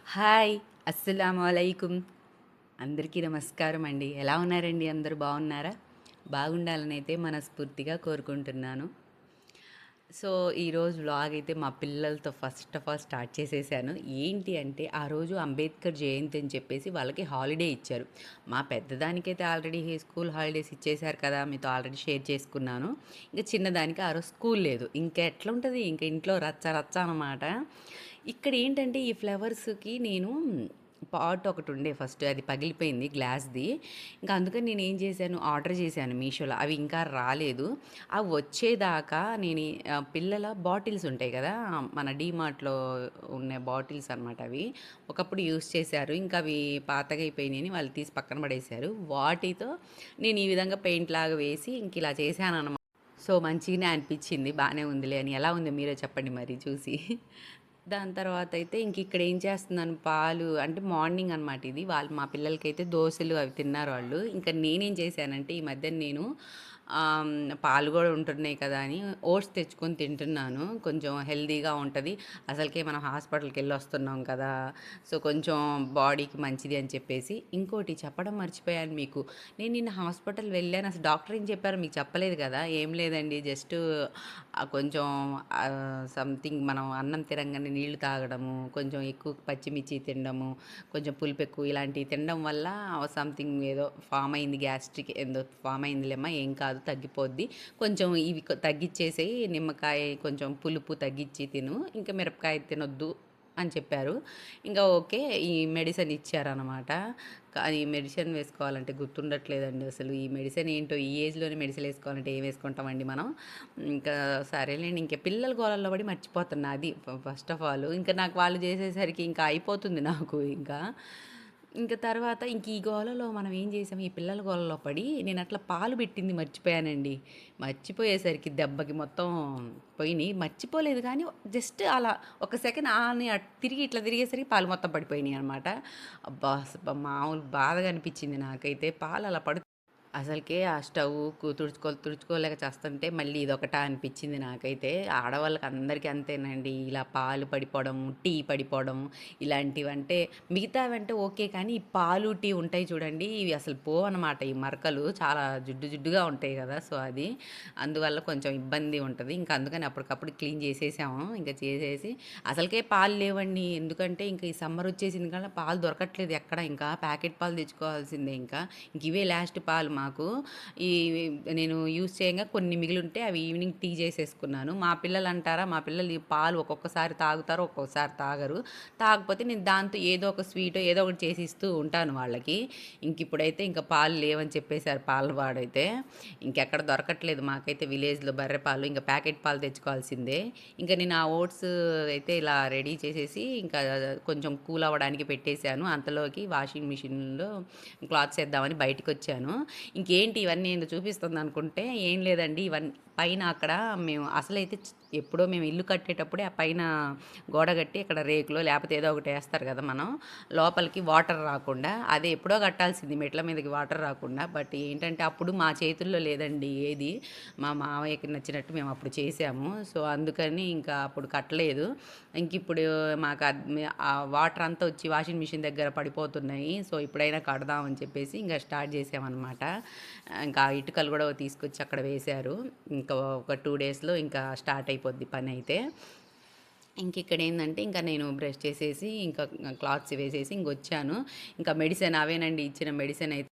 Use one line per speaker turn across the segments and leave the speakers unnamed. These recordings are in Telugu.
హాయ్! అస్సలాముఅలైకుం. అందరికీ నమస్కారం అండి. ఎలా ఉన్నారండి? అందరూ బాగున్నారా? బాగుండాలనైతే మనస్ఫూర్తిగా కోరుకుంటున్నాను. సో, ఈరోజు వ్లాగ్ అయితే మా పిల్లలతో ఫస్ట్ ఆఫ్ ఆల్ స్టార్ట్ చేసేసాను. ఏంటి అంటే, ఆ రోజు అంబేద్కర్ జయంతి అని చెప్పేసి వాళ్ళకి హాలిడే ఇచ్చారు. మా పెద్దదానికైతే ఆల్రెడీ స్కూల్ హాలిడేస్ ఇచ్చేశారు కదా! మీతో ఆల్రెడీ షేర్ చేసుకున్నాను. ఇంక చిన్నదానికి ఆ రోజు స్కూల్ లేదు. ఇంక ఎట్లుంటది? ఇంక ఇంట్లో రచ్చ రచ్చ అనమాట. ఇక్కడ ఏంటంటే, ఈ ఫ్లవర్స్‌కి నేను పాట్ ఒకటుండే ఫస్ట్ అది పగిలిపోయింది గ్లాస్‌ది. ఇంకా అందుకని నేనేం చేశాను, ఆర్డర్ చేశాను మీషోలో. అవి ఇంకా రాలేదు. అవి వచ్చేదాకా నేను పిల్లల బాటిల్స్ ఉంటాయి కదా! మన డీమార్ట్‌లో ఉన్న బాటిల్స్ అనమాట అవి. ఒకప్పుడు యూజ్ చేశారు. ఇంకా అవి పాతగా అయిపోయినాయని వాళ్ళు తీసి పక్కన పడేశారు. వాటితో నేను ఈ విధంగా పెయింట్ లాగా వేసి ఇంక ఇలా చేశాననమాట. సో, మంచిగానే అనిపించింది. బానే ఉందిలే అని. ఎలా ఉందో మీరే చెప్పండి మరి చూసి. దాని తర్వాతయితే ఇంక ఇక్కడ ఏం చేస్తున్నాను, పాలు అంటే మార్నింగ్ అనమాట ఇది. వాళ్ళు మా పిల్లలకైతే దోసలు అవి తిన్నారు వాళ్ళు. ఇంకా నేనేం చేశానంటే ఈ మధ్యన నేను ఆహ్, పాలు గూడా ఉంటున్నాయి కదా అని ఓట్స్ తెచ్చుకొని తింటున్నాను. కొంచెం హెల్తీగా ఉంటది. అసలుకే మనం హాస్పిటల్‌కెళ్ళొస్తున్నాం కదా! సో, కొంచెం బాడీకి మంచిది అని చెప్పేసి. ఇంకోటి చెప్పడం మర్చిపోయాను మీకు. నేను నిన్న హాస్పిటల్ వెళ్ళాను. అసలు డాక్టర్ ఏం చెప్పారో మీకు చెప్పలేదు కదా! ఏం లేదండి జస్ట్ కొంచెం సంథింగ్ మనం అన్నం తినంగానే నీళ్లు తాగడము, కొంచెం ఎక్కువ పచ్చిమిర్చి తినడము, కొంచెం పులుపు ఎక్కువ ఇలాంటివి తినడం వల్ల సంథింగ్ ఏదో ఫామ్ అయింది, గ్యాస్ట్రిక్ ఏందో ఫామ్ అయిందిలేమ్మా, ఏం కాదు తగ్గిపోద్ది. కొంచెం ఇవి తగ్గిచ్చేసేయి, నిమ్మకాయ కొంచెం పులుపు తగ్గించి తిను, ఇంకా మిరపకాయ తినొద్దు అని చెప్పారు. ఇంకా ఓకే. ఈ మెడిసిన్ ఇచ్చారనమాట. కానీ మెడిసిన్ వేసుకోవాలంటే గుర్తుండట్లేదండి అసలు. ఈ మెడిసిన్ ఏంటో ఈ ఏజ్‌లోనే మెడిసిన్ ఏసుకోవాలంటే ఏం వేసుకుంటామండి మనం. ఇంకా సరేలేండి, ఇంక పిల్లల గోలల్లో పడి మర్చిపోతున్నా అది ఫస్ట్ ఆఫ్ ఆల్. ఇంకా నాకు వాళ్ళు చేసేసరికి ఇంకా అయిపోతుంది నాకు ఇంకా. ఇంక తర్వాత ఇంక ఈ గోలలో మనం ఏం చేసాం, ఈ పిల్లల గోలలో పడి నేను అట్లా పాలు పెట్టింది మర్చిపోయానండి. మర్చిపోయేసరికి దెబ్బకి మొత్తం పోయినాయి. మర్చిపోలేదు కానీ జస్ట్ అలా ఒక సెకండ్ అని తిరిగి ఇట్లా తిరిగేసరికి పాలు మొత్తం పడిపోయినాయి అనమాట. అబ్బా! మామూలు బాధగా అనిపించింది నాకైతే. పాలు అలా పడు అసలకే ఆ స్టవ్‌కు తుడుచుకోలేక చస్తుంటే మళ్ళీ ఇదొకటా అనిపిచ్చింది నాకైతే. ఆడవాళ్ళకి అందరికీ అంతేనండి. ఇలా పాలు పడిపోవడం, టీ పడిపోవడం ఇలాంటివంటే మిగతావంటే ఓకే. కానీ ఈ పాలు, టీ ఉంటాయి చూడండి. ఇవి అసలు పోవనమాట. ఈ మరకలు చాలా జిడ్డు జిడ్డుగా ఉంటాయి గదా! సో, అది అందువల్ల కొంచెం ఇబ్బంది ఉంటది. ఇంకా అందుకని అప్పటికప్పుడు క్లీన్ చేసేసాము. ఇంక చేసేసి అసలుకే పాలు లేవండి. ఎందుకంటే ఇంక ఈ సమ్మర్ వచ్చేసింది కదా! పాలు దొరకట్లేదు ఎక్కడ ఇంకా. ప్యాకెట్ పాలు తెచ్చుకోవాల్సిందే ఇంకా. ఇంక ఇవే లాస్ట్ పాలు మాకు. ఈ నేను యూజ్ చేయంగా కొన్ని మిగిలుంటే అవి ఈవినింగ్ టీ చేసేసుకున్నాను. మా పిల్లలు అంటారా, మా పిల్లలు ఈ పాలు ఒక్కొక్కసారి తాగుతారు, ఒక్కొక్కసారి తాగరు. తాగకపోతే నేను దాంతో ఏదో ఒక స్వీటో ఏదో ఒకటి చేసి ఇస్తూ ఉంటాను వాళ్ళకి. ఇంకిప్పుడైతే ఇంక పాలు లేవని చెప్పేసారు పాలవాడైతే. ఇంకెక్కడ దొరకట్లేదు మాకైతే విలేజ్‌లో బర్రె పాలు. ఇంక ప్యాకెట్ పాలు తెచ్చుకోవాల్సిందే. ఇంక నేను ఆ ఓట్స్ అయితే ఇలా రెడీ చేసేసి ఇంకా కొంచెం కూల్ అవ్వడానికి పెట్టేశాను. అంతలోకి వాషింగ్ మిషన్‌లో క్లాత్స్ ఏద్దామని బయటికొచ్చాను. ఇంకేంటి ఇవన్నీ ఏందో చూపిస్తుందనుకుంటే ఏం లేదండి. పైన అక్కడ మేము అసలైతే ఎప్పుడో మేము ఇల్లు కట్టేటప్పుడే ఆ పైన గోడ కట్టి అక్కడ రేకులో లేకపోతే ఏదో ఒకటి ఏస్తారు కదా మనం. లోపలికి వాటర్ రాకుండా. అదే ఎప్పుడో కట్టాల్సింది మెట్ల మీదకి వాటర్ రాకుండా. బట్ ఏంటంటే అప్పుడు మా చేతుల్లో లేదండి ఏది. మా మావయ్యకి నచ్చినట్టు మేము అప్పుడు చేసాము. సో, అందుకని ఇంకా అప్పుడు కట్టలేదు. ఇంకిప్పుడు మాకు ఆ వాటర్ అంతా వచ్చి వాషింగ్ మిషన్ దగ్గర పడిపోతున్నాయి. సో, ఇప్పుడైనా కడదామని చెప్పేసి ఇంకా స్టార్ట్ చేసామనమాట. ఇంకా ఇటుకలు కూడా తీసుకొచ్చి అక్కడ వేశారు. ఇంకా ఒక 2 డేస్‌లో ఇంకా స్టార్ట్ అయిపోద్ది పనైతే. ఇంకిక్కడ ఏందంటే ఇంకా నేను బ్రష్ చేసేసి ఇంకా క్లాత్స్ వేసేసి ఇంకొచ్చాను. ఇంకా మెడిసిన్ అవేనండి ఇచ్చిన మెడిసిన్ అయితే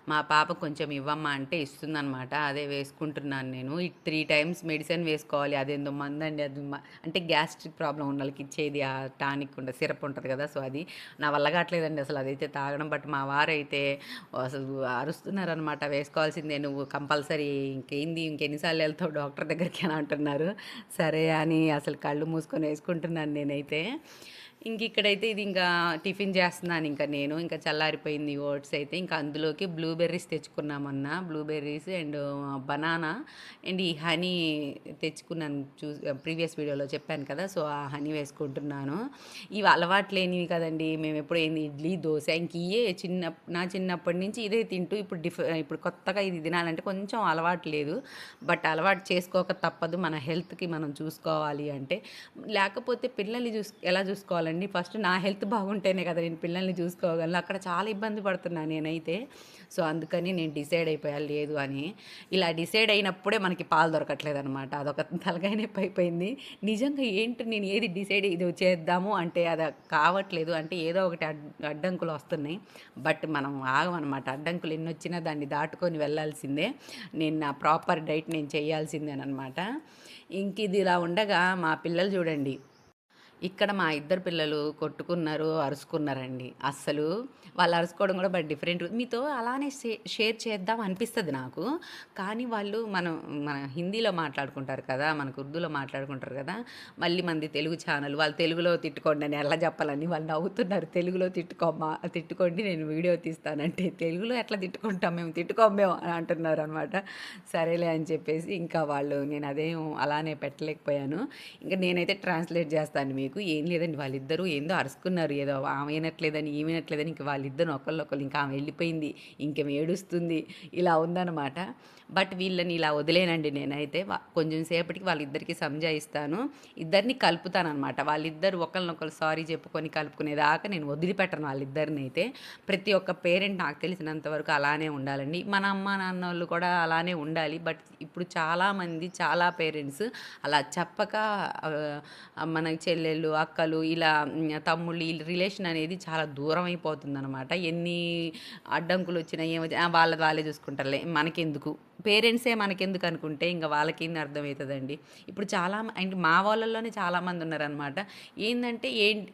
మా పాప కొంచెం ఇవ్వమ్మా అంటే ఇస్తుందనమాట. అదే వేసుకుంటున్నాను నేను. ఈ 3 టైమ్స్ మెడిసిన్ వేసుకోవాలి. అదేందో మందండి అది అంటే గ్యాస్ట్రిక్ ప్రాబ్లమ్ ఉన్నోళ్ళకి ఇచ్చేది ఆ టానిక్ సిరప్ ఉంటది కదా! సో, అది నా వల్ల కాట్లేదండి అసలు అదైతే తాగడం. బట్ మా వారైతే అసలు అరుస్తున్నారనమాట. వేసుకోవాల్సిందే నువ్వు కంపల్సరీ ఇంకేంది ఇంకెన్ని సార్లు ఎళ్తావు డాక్టర్ దగ్గరికి అని అంటున్నారు. సరే అని అసలు కళ్ళు మూసుకొని వేసుకుంటున్నాను నేనైతే. ఇంకిక్కడైతే ఇది ఇంకా టిఫిన్ చేస్తున్నాను ఇంకా నేను. ఇంకా చల్లారిపోయింది ఓట్స్ అయితే. ఇంకా అందులోకి బ్లూబెర్రీస్ తెచ్చుకున్నా మొన్న. బ్లూబెర్రీస్ అండ్ బనానా అండ్ ఈ హనీ తెచ్చుకున్నాను. ప్రీవియస్ వీడియోలో చెప్పాను కదా! సో, ఆ హనీ వేసుకుంటున్నాను. ఇవి అలవాటు లేనివి కదండీ! మేమెప్పుడు ఏంది ఇడ్లీ, దోస ఇంక ఇయ్యే నా చిన్నప్పటి నుంచి ఇదే తింటూ ఇప్పుడు కొత్తగా ఇది తినాలంటే కొంచెం అలవాటు లేదు. బట్ అలవాటు చేసుకోక తప్పదు. మన హెల్త్‌కి మనం చూసుకోవాలి అంటే. లేకపోతే పిల్లల్ని ఎలా చూసుకోవాలండి చూసుకోవాలండి. ఫస్ట్ నా హెల్త్ బాగుంటేనే కదా నేను పిల్లల్ని చూసుకోగలను. అక్కడ చాలా ఇబ్బంది పడుతున్నా నేనైతే. సో, అందుకని నేను డిసైడ్ అయిపోయా లేదు అని. ఇలా డిసైడ్ అయినప్పుడే మనకి పాలు దొరకట్లేదనమాట. అదొక తలకాయ నొప్పి అయిపోయింది. నిజంగా ఏంటి నేను ఏది డిసైడ్ ఇది చేద్దాము అంటే అది కావట్లేదు. అంటే ఏదో ఒకటి అడ్డంకులు వస్తున్నాయి. బట్ మనం ఆగమనమాట. అడ్డంకులు ఎన్నొచ్చినా దాన్ని దాటుకొని వెళ్ళాల్సిందే. నేను నా ప్రాపర్ డైట్ నేను చేయాల్సిందేనమాట. ఇంక ఇది ఇలా ఉండగా మా పిల్లలు చూడండి. ఇక్కడ మా ఇద్దరు పిల్లలు కొట్టుకున్నారు, అరుసుకున్నారండి. అస్సలు వాళ్ళు అరుసుకోవడం కూడా డిఫరెంట్. మీతో అలానే షేర్ చేద్దాం అనిపిస్తది నాకు. కానీ వాళ్ళు మన హిందీలో మాట్లాడుకుంటారు కదా! మనకు ఉర్దూలో మాట్లాడుకుంటారు కదా! మళ్ళీ మనది తెలుగు ఛానల్. వాళ్ళు తెలుగులో తిట్టుకోండి అని ఎలా చెప్పాలని వాళ్ళు నవ్వుతున్నారు. తెలుగులో తిట్టుకోండి నేను వీడియో తీస్తానంటే, తెలుగులో ఎట్లా తిట్టుకుంటాం మేము తిట్టుకోము మేము అని అంటున్నారనమాట. సరేలే అని చెప్పేసి ఇంకా వాళ్ళు నేను అదేం అలానే పెట్టలేకపోయాను. ఇంక నేనైతే ట్రాన్స్లేట్ చేస్తాను మీకు. ఏం లేదండి వాళ్ళిద్దరూ ఏందో అరుచుకున్నారు. ఏదో ఆమె వినట్లేదని, ఈమె వినట్లేదని ఇంక వాళ్ళిద్దరు ఒకళ్ళొకళ్ళు ఇంకా ఆమె వెళ్ళిపోయింది, ఇంకేం ఏడుస్తుంది ఇలా ఉందనమాట. బట్ వీళ్ళని ఇలా వదిలేనండి నేనైతే. కొంచెం సేపటికి వాళ్ళిద్దరికీ సంజాయిస్తాను. ఇద్దరిని కలుపుతాననమాట. వాళ్ళిద్దరు ఒకళ్ళనొకళ్ళు సారీ చెప్పుకొని కలుపుకునేదాకా నేను వదిలిపెట్టను వాళ్ళిద్దరిని అయితే. ప్రతి ఒక్క పేరెంట్ నాకు తెలిసినంత వరకు అలానే ఉండాలండి. మన అమ్మ నాన్నోళ్ళు కూడా అలానే ఉండాలి. బట్ ఇప్పుడు చాలామంది చాలా పేరెంట్స్ అలా చెప్పక మన చెల్లెళ్ళు, అక్కలు ఇలా తమ్ముళ్ళు ఈ రిలేషన్ అనేది చాలా దూరం అయిపోతుందనమాట. ఎన్ని అడ్డంకులొచ్చినా ఏమొచ్చినా వాళ్ళది వాళ్ళే చూసుకుంటారులే మనకెందుకు, పేరెంట్సే మనకెందుకు అనుకుంటే ఇంక వాళ్ళకేంది అర్థమవుతదండి. ఇప్పుడు చాలా అంటే మా వాళ్ళలోనే చాలామంది ఉన్నారనమాట. ఏందంటే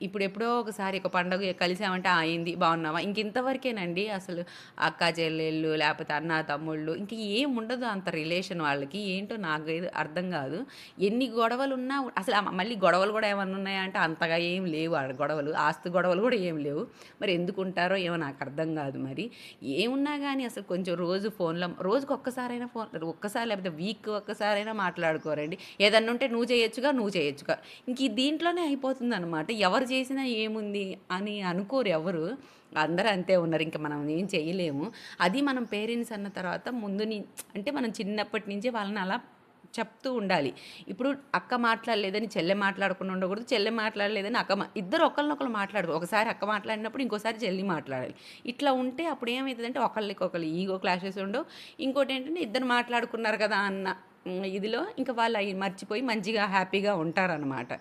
ఇప్పుడు ఎప్పుడో ఒకసారి ఒక పండగ కలిసామంటే ఏంది బాగున్నావా? ఇంక ఇంతవరకేనండి అసలు. అక్క చెల్లెళ్ళు లేకపోతే అన్న తమ్ముళ్ళు ఇంక ఏం ఉండదు అంత రిలేషన్ వాళ్ళకి. ఏంటో నాకైతే అర్థం కాదు. ఎన్ని గొడవలున్నా అసలు మళ్ళీ గొడవలు కూడా ఏమన్నా ఉన్నాయా అంటే అంతగా ఏం లేవు ఆడ గొడవలు. ఆస్తి గొడవలు కూడా ఏం లేవు. మరి ఎందుకుంటారో ఏమో నాకు అర్థం కాదు మరి. ఏమున్నా కానీ అసలు కొంచెం రోజు ఫోన్లో రోజుకి ఒక్కసారైనా ఒక్కసారి లేకపోతే వీక్ ఒక్కసారైనా మాట్లాడుకోరండి. ఏదన్నా ఉంటే నువ్వు చేయొచ్చుగా ఇంక దీంట్లోనే అయిపోతుందనమాట. ఎవరు చేసినా ఏముంది అని అనుకోరు ఎవరు. అందరూ అంతే ఉన్నారు. ఇంక మనం ఏం చేయలేము. అది మనం పేరెంట్స్ అన్న తర్వాత అంటే మనం చిన్నప్పటి నుంచే వాళ్ళని అలా చెప్తూ ఉండాలి. ఇప్పుడు అక్క మాట్లాడలేదని చెల్లె మాట్లాడకుండా ఉండకూడదు. చెల్లె మాట్లాడలేదని ఇద్దరు ఒకళ్ళనొకళ్ళు మాట్లాడుకో. ఒకసారి అక్క మాట్లాడినప్పుడు ఇంకోసారి చెల్లి మాట్లాడాలి. ఇట్లా ఉంటే అప్పుడు ఏమైతదంటే ఒకళ్ళకొకళ్ళు ఈగో క్లాషెస్ ఉండవు. ఇంకోటేంటంటే ఇద్దరు మాట్లాడుకున్నారు కదా అన్న ఇదిలో ఇంకా వాళ్ళు అయి మర్చిపోయి మంచిగా హ్యాపీగా ఉంటారనమాట.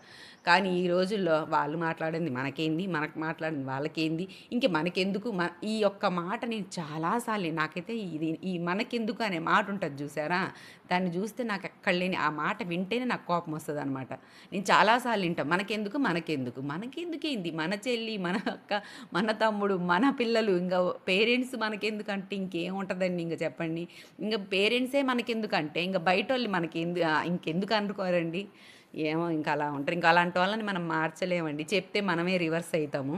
కానీ ఈ రోజుల్లో వాళ్ళు మాట్లాడింది మనకేంది, మనకు మాట్లాడింది వాళ్ళకేంది, ఇంక మనకెందుకు ఈ యొక్క మాట నేను చాలాసార్లు నాకైతే ఈ మనకెందుకు అనే మాట ఉంటుంది చూసారా? దాన్ని చూస్తే నాకు ఎక్కడ లేని ఆ మాట వింటేనే నాకు కోపం వస్తదనమాట. నేను చాలాసార్లు వింటా. మనకెందుకేంది మన చెల్లి, మన అక్క, మన తమ్ముడు, మన పిల్లలు ఇంక పేరెంట్స్ మనకెందుకంటే ఇంకేముంటదండి ఇంక చెప్పండి. ఇంక పేరెంట్సే మనకెందుకంటే ఇంక బయటోళ్ళు ఇంకెందుకు అనుకోరండి. ఏమో ఇంకా అలా ఉంటారు. ఇంకా అలాంటి వాళ్ళని మనం మార్చలేమండి. చెప్తే మనమే రివర్స్ అయితాము.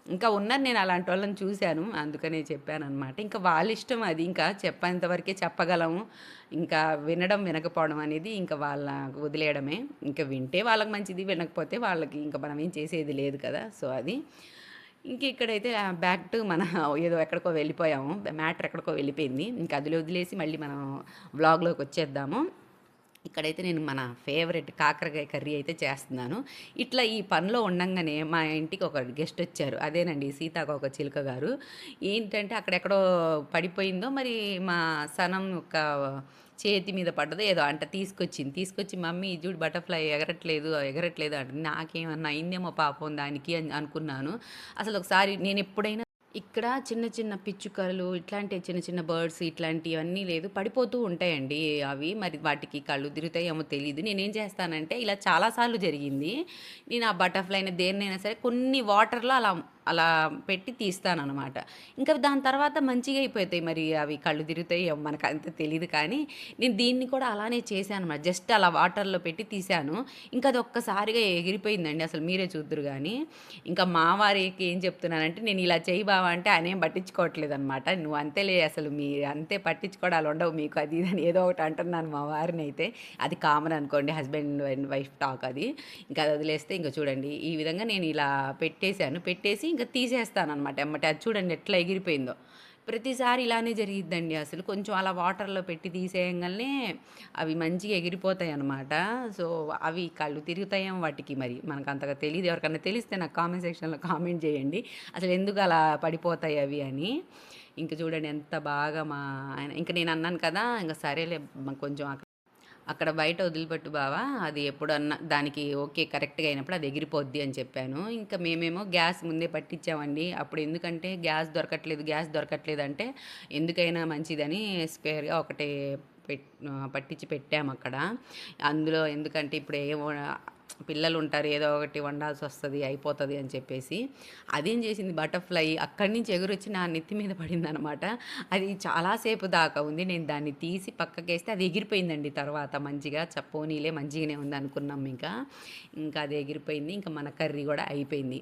ఇంకా ఉన్నారు నేను అలాంటి వాళ్ళని చూశాను. అందుకనే చెప్పాననమాట. ఇంకా వాళ్ళ ఇష్టం అది. ఇంకా చెప్పేంత వరకే చెప్పగలము. ఇంకా వినకపోవడం అనేది ఇంకా వాళ్ళకి వదిలేయడమే. ఇంకా వింటే వాళ్ళకి మంచిది. వినకపోతే వాళ్ళకి ఇంకా మనం ఏం చేసేది లేదు కదా! సో, అది. ఇంక ఇక్కడైతే బ్యాక్ టు మన ఏదో ఎక్కడికో వెళ్ళిపోయాము. మ్యాటర్ ఎక్కడికో వెళ్ళిపోయింది. ఇంకా అది వదిలేసి మళ్ళీ మనం వ్లాగ్‌లోకి వచ్చేద్దాము. ఇక్కడైతే నేను మన ఫేవరెట్ కాకరకాయ కర్రీ అయితే చేస్తున్నాను. ఇట్లా ఈ పనిలో ఉండంగానే మా ఇంటికి ఒక గెస్ట్ వచ్చారు. అదేనండి సీతాకోకచిలుక గారు. ఏంటంటే అక్కడెక్కడో పడిపోయిందో మరి మా సనం యొక్క చేతి మీద పడ్డదో ఏదో అంట తీసుకొచ్చి మమ్మీ ఇది చూడు బటర్‌ఫ్లై ఎగరట్లేదు అంటుంది. నాకేమన్నా అయిందేమో పాపం దానికి అని అనుకున్నాను. అసలు ఒకసారి నేనెప్పుడైనా ఇక్కడ చిన్న చిన్న పిచ్చుకలు ఇట్లాంటి చిన్న చిన్న బర్డ్స్ ఇట్లాంటివన్నీ లేదు పడిపోతూ ఉంటాయండి. అవి మరి వాటికి కళ్ళు తిరుగుతాయేమో తెలీదు. నేనేం చేస్తానంటే ఇలా చాలా సార్లు జరిగింది. నేను ఆ బటర్‌ఫ్లైని దేన్నైనా సరే కొన్ని వాటర్‌లో అలా అలా పెట్టి తీస్తాననమాట. ఇంకా దాని తర్వాత మంచిగా అయిపోతాయి. మరి అవి కళ్ళు తిరుగుతాయో మనకంత తెలీదు కానీ, నేను దీన్ని కూడా అలానే చేశాననమాట. జస్ట్ అలా వాటర్‌లో పెట్టి తీశాను. ఇంకా అది ఒక్కసారిగా ఎగిరిపోయిందండి. అసలు మీరే చూద్దురు గానీ. ఇంకా మా వారికి ఏం చెప్తున్నానంటే, నేను ఇలా చెయ్యి బావ అంటే ఆయనేం పట్టించుకోవట్లేదనమాట. నువ్వు అంతేలే అసలు అంతే పట్టించుకోవడాలు ఉండవు మీకు అది ఇది అని ఏదో ఒకటి అంటున్నాను మా వారినైతే. అది కామన్ అనుకోండి హస్బెండ్ అండ్ వైఫ్ టాక్ అది. ఇంకా అది వదిలేస్తే ఇంక చూడండి ఈ విధంగా నేను ఇలా పెట్టేసి ఇంక తీసేస్తాననమాట ఎమ్మటే. అది చూడండి ఎట్లా ఎగిరిపోయిందో. ప్రతిసారి ఇలానే జరిగిద్దండి అసలు. కొంచెం అలా వాటర్‌లో పెట్టి తీసేయంగాల్నే అవి మంచిగా ఎగిరిపోతాయనమాట. సో, అవి కళ్ళు తిరుగుతాయేమో వాటికి మరి. మనకంతగా తెలీదు. ఎవరికన్నా తెలిస్తే నాకు కామెంట్ సెక్షన్‌లో కామెంట్ జేయండి. అసలెందుకు అలా పడిపోతాయి అవి అని. ఇంక చూడండి ఎంత బాగా మా ఆయన ఇంక నేనన్నాను కదా! ఇంక సరేలే కొంచెం అక్కడ బయట వదిలిపెట్టు బావ, అది ఎప్పుడన్నా దానికి ఓకే కరెక్ట్‌గా అయినప్పుడు అది ఎగిరిపోద్ది అని చెప్పాను. ఇంకా మేమేమో గ్యాస్ ముందే పట్టించామండి. అప్పుడు ఎందుకంటే గ్యాస్ దొరకట్లేదు అంటే ఎందుకైనా మంచిదని స్పేర్‌గా ఒకటి పట్టించి పెట్టామక్కడ. అందులో ఎందుకంటే ఇప్పుడు ఏమో పిల్లలుంటారు. ఏదో ఒకటి వండాల్సొస్తది, అయిపోతది అని చెప్పేసి. అదేం చేసింది బటర్‌ఫ్లై అక్కడి నుంచి ఎగురొచ్చి నా నెత్తి మీద పడిందనమాట. అది చాలా సేపు దాకా ఉంది. నేను దాన్ని తీసి పక్కకేస్తే అది ఎగిరిపోయిందండి తర్వాత మంచిగా. పోనీలే మంచిగానే ఉందనుకున్నాం ఇంకా. ఇంకా అది ఎగిరిపోయింది. ఇంకా మన కర్రీ గూడా అయిపోయింది.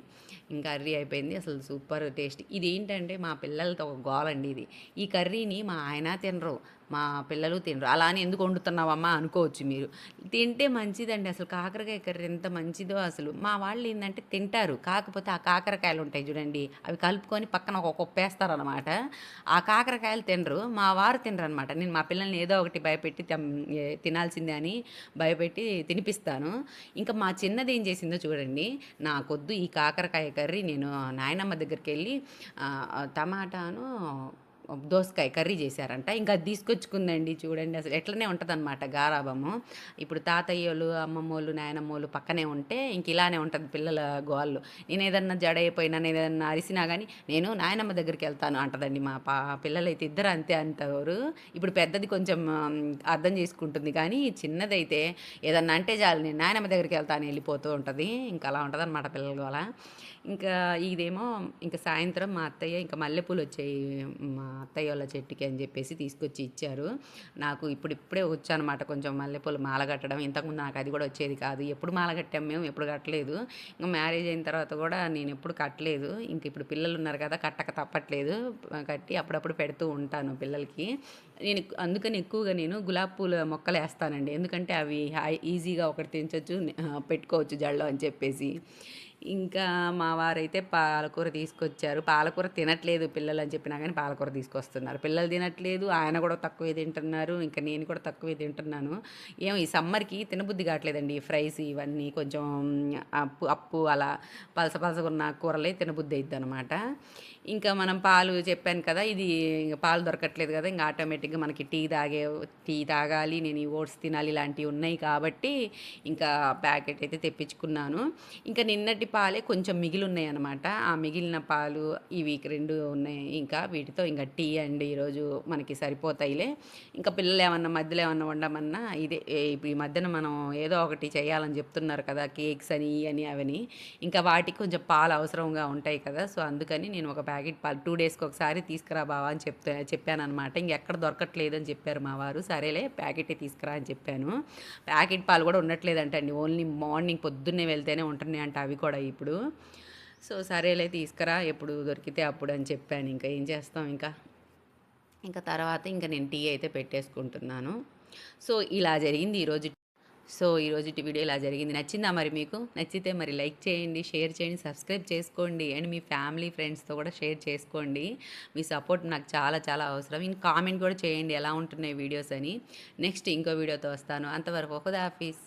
ఇంకా కర్రీ అయిపోయింది. అసలు సూపర్ టేస్టీ. ఇదేంటంటే మా పిల్లలతో ఒక గోలండి ఇది. ఈ కర్రీని మా ఆయన తినరు. మా పిల్లలు తినరు. అలా అని ఎందుకు వండుతున్నావమ్మా అనుకోవచ్చు మీరు. తింటే మంచిదండి. అసలు కాకరకాయ కర్రీ ఎంత మంచిదో అసలు. మా వాళ్ళు ఏందంటే తింటారు. కాకపోతే ఆ కాకరకాయలు ఉంటాయి చూడండి. అవి కలుపుకొని పక్కన ఒక కుప్పేస్తారనమాట. ఆ కాకరకాయలు తినరు. మా వారు తినరనమాట. నేను మా పిల్లల్ని ఏదో ఒకటి భయపెట్టి తినాల్సిందే అని భయపెట్టి తినిపిస్తాను. ఇంకా మా చిన్నది ఏం చేసిందో చూడండి. నాకొద్దు ఈ కాకరకాయ కర్రీ నేను నాయనమ్మ దగ్గరికెళ్ళి టమాటాను దోసకాయ కర్రీ చేశారంట. ఇంకా అది తీసుకొచ్చుకుందండి చూడండి. అసలు ఎట్లనే ఉంటదనమాట గారాబము. ఇప్పుడు తాతయ్యోళ్ళు, అమ్మమ్మోళ్ళు, నాయనమ్మోళ్ళు పక్కనే ఉంటే ఇంక ఇలానే ఉంటది పిల్లల గోలలు. నేనేదన్నా జడైపోయినా, నేనేదన్నా అరిసినా గానీ, నేను నాయనమ్మ దగ్గరికెళ్తాను అంటదండి మా పిల్లలైతే ఇద్దరు అంతే అంటారు. ఇప్పుడు పెద్దది కొంచెం అర్థం చేసుకుంటుంది కానీ, చిన్నదైతే ఏదన్నా అంటే చాలు నేను నాయనమ్మ దగ్గరికెళ్తాను ఎళ్ళిపోతూ ఉంటది. ఇంక అలా ఉంటదనమాట పిల్లల గోల. ఇంకా ఇదేమో ఇంక సాయంత్రం మా అత్తయ్య ఇంకా మల్లెపూలొచ్చాయి మా అత్తయ్య వాళ్ళ చెట్టుకి అని చెప్పేసి తీసుకొచ్చి ఇచ్చారు. నాకు ఇప్పుడిప్పుడే వచ్చనమాట కొంచెం మల్లెపూలు మాల కట్టడం. ఇంతకుముందు నాకు అది కూడా వచ్చేది కాదు. ఎప్పుడు మాల కట్టాం మేము, ఎప్పుడు కట్టలేదు. ఇంక మ్యారేజ్ అయిన తర్వాత కూడా నేను ఎప్పుడు కట్టలేదు. ఇంక ఇప్పుడు పిల్లలున్నారు కదా! కట్టక తప్పట్లేదు. కట్టి అప్పుడప్పుడు పెడుతూ ఉంటాను పిల్లలకి. అందుకని ఎక్కువగా నేను గులాబీ పూల మొక్కలేస్తానండి. ఎందుకంటే అవి ఈజీగా ఒకటి తెంచొచ్చు, పెట్టుకోవచ్చు జడలో అని చెప్పేసి. ఇంకా మా వారైతే పాలకూర తీసుకొచ్చారు. పాలకూర తినట్లేదు పిల్లలని చెప్పినా గానీ పాలకూర తీసుకొస్తున్నారు. పిల్లలు తినట్లేదు. ఆయన కూడా తక్కువే తింటున్నారు. ఇంకా నేను కూడా తక్కువే తింటున్నాను. ఏమో ఈ సమ్మర్‌కి తినబుద్ధి కావట్లేదండి. ఈ ఫ్రైస్ ఇవన్నీ కొంచెం అప్పు అలా పలస పలసగున్న కూరలే తినబుద్ధి అయిద్దనమాట. ఇంకా మనం పాలు చెప్పాను కదా! ఇది పాలు దొరకట్లేదు కదా! ఇంక ఆటోమేటిక్‌గా మనకి టీ తాగాలి. నేను ఈ ఓట్స్ తినాలి ఇలాంటివి ఉన్నాయి కాబట్టి ఇంకా ప్యాకెట్ అయితే తెప్పించుకున్నాను. ఇంకా నిన్నటి పాలే కొంచెం మిగిలున్నాయనమాట. ఆ మిగిలిన పాలు ఇవి 2 ఉన్నాయి. ఇంకా వీటితో ఇంక టీ అండి ఈరోజు మనకి సరిపోతాయిలే. ఇంకా పిల్లలు ఏమన్నా మధ్యలో ఏమన్నా వండమన్నా ఇదే ఇప్పుడు ఈ మధ్యన మనం ఏదో ఒకటి చేయాలని చెప్తున్నారు కదా! కేక్స్ అని, ఇయని, అవని. ఇంకా వాటికి కొంచెం పాలు అవసరంగా ఉంటాయి కదా! సో, అందుకని నేను ఒక ప్యాకెట్ పాలు 2 డేస్‌కి ఒకసారి తీసుకురా బావ అని చెప్పాననమాట. ఇంకెక్కడ దొరకట్లేదని చెప్పారు మా వారు. సరేలే ప్యాకెటే తీసుకురా అని చెప్పాను. ప్యాకెట్ పాలు కూడా ఉండట్లేదంటండి. ఓన్లీ మార్నింగ్ పొద్దున్నే వెళ్తేనే ఉంటున్నాయంట అవి కూడా ఇప్పుడు. సో, సరేలే తీసుకురా ఎప్పుడు దొరికితే అప్పుడు అని చెప్పాను. ఇంకా ఏం చేస్తాం ఇంకా. ఇంకా తర్వాత ఇంక నేను టీ అయితే పెట్టేసుకుంటున్నాను. సో, ఇలా జరిగింది ఈరోజు. సో, ఈరోజుటి వీడియో ఇలా జరిగింది. నచ్చిందా మరి మీకు? నచ్చితే మరి లైక్ చేయండి, షేర్ చేయండి, సబ్స్క్రైబ్ చేసుకోండి. అండ్ మీ ఫ్యామిలీ, ఫ్రెండ్స్‌తో కూడా షేర్ చేసుకోండి. మీ సపోర్ట్ నాకు చాలా చాలా అవసరం. ఇంకా కామెంట్ కూడా చేయండి ఎలా ఉంటున్నాయి వీడియోస్ అని. నెక్స్ట్ ఇంకో వీడియోతో వస్తాను. అంతవరకు ఖుదాఫిజ్.